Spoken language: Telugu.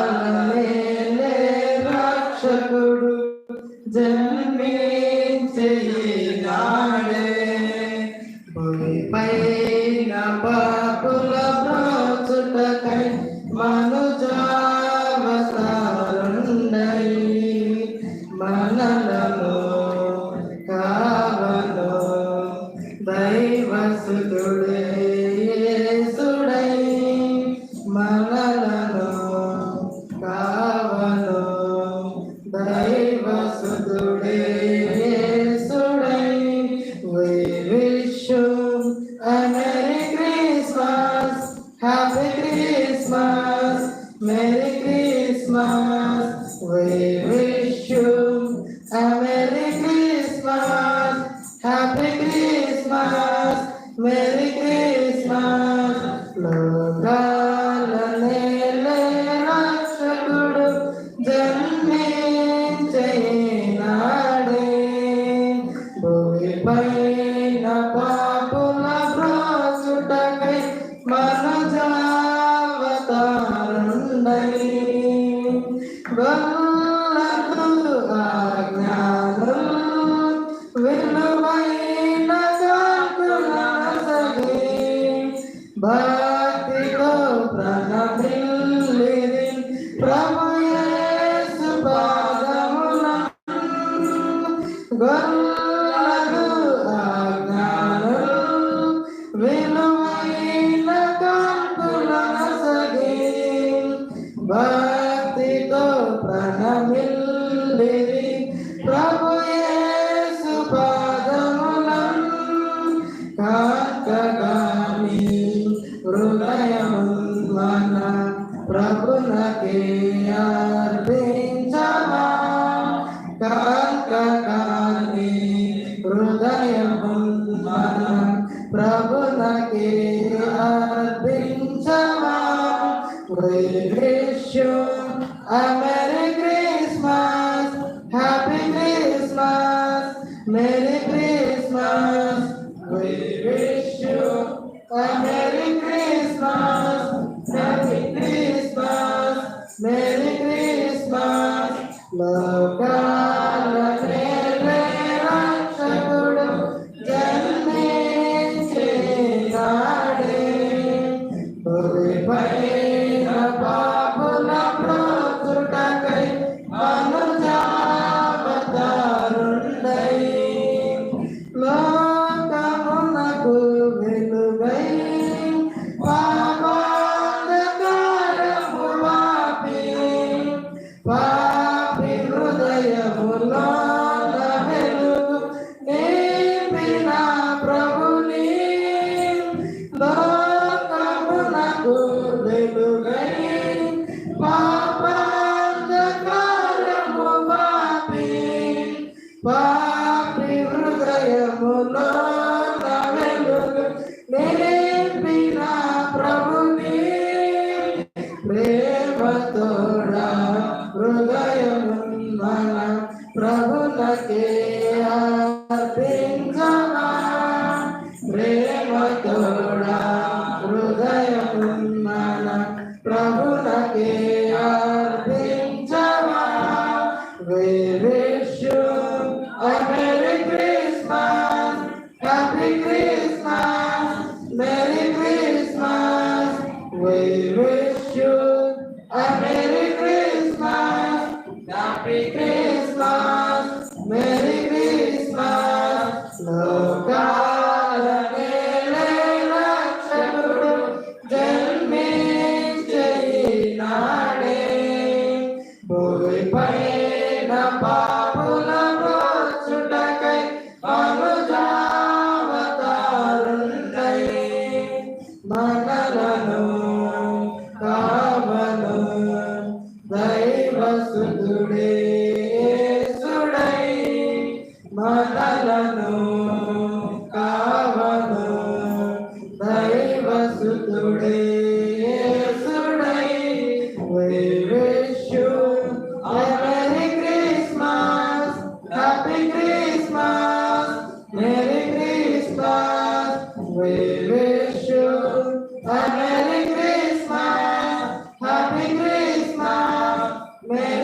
లోకాలనేలే రక్షకుడు జన్మించే నాడే భూమిపైన పాపుల బ్రోచుటకై మనుజావతారుండై మనలను కావను దైవసుతుడే యేసుడై మనలను కావను దైవసుతుడే యేసుడై. We wish you a Merry Christmas, Happy Christmas, Merry Christmas. We wish you a Merry Christmas, Happy Christmas, Merry Christmas. లోకాలనేలే రక్షకుడు జన్మించే నాడే భూమిపైన పాపుల బ్రోచుటకై మనుజావతారుండై గొల్లకు ఆజ్ఞలు విలువైన కాకులనసగి భక్తితో ప్రణమిల్లిరి ప్రభు యేసు పాదములను గొల్లకు ఆజ్ఞలు విలువైన కాకులనసగి భక్తితో ప్రణమిల్లిరి ప్రభు యేసు పాదములను కాకగాని హృదయమున్ మన ప్రభునకే అర్పించమా కాకగాని హృదయమున్ మన ప్రభునకే అర్పించమా. We wish you a Merry Christmas, Happy Christmas, Merry Christmas. We wish you a Merry Christmas, Happy Christmas, Merry Christmas. లోకాలనేలే రక్షకుడు జన్మించే నాడే భూమిపైన పాపుల బ్రోచుటకై మనుజావతారుండై లోకమునకు వెలుగై పాపాంధకారము వాపి పాపి హృదయములోన వెలుగు నింపిన ప్రభుని లోకమునకు వెలుగై పాపాంధకారము వాపి పాపి హృదయములోన వెలుగు నింపిన ప్రభుని ప్రేమతోడా హృదయమున్న ప్రభునకే అర్పించమా ప్రేమతోడా హృదయమున్న ప్రభునకే అర్పించమా. We wish you a Merry Christmas, Happy Christmas, Merry Christmas. We wish you a Merry Christmas, Happy Christmas, Merry Christmas. లోకాలనేలే రక్షకుడు జన్మించే నాడే భూమిపైన పాపుల బ్రోచుటకై మనుజావతారుండై మనలను కావను దైవసుతుడే యేసుడై మనలను కావను దైవసుతుడే యేసుడై. We wish you a Merry Christmas, Happy Christmas, Merry Christmas. We wish you a Merry Christmas, Merry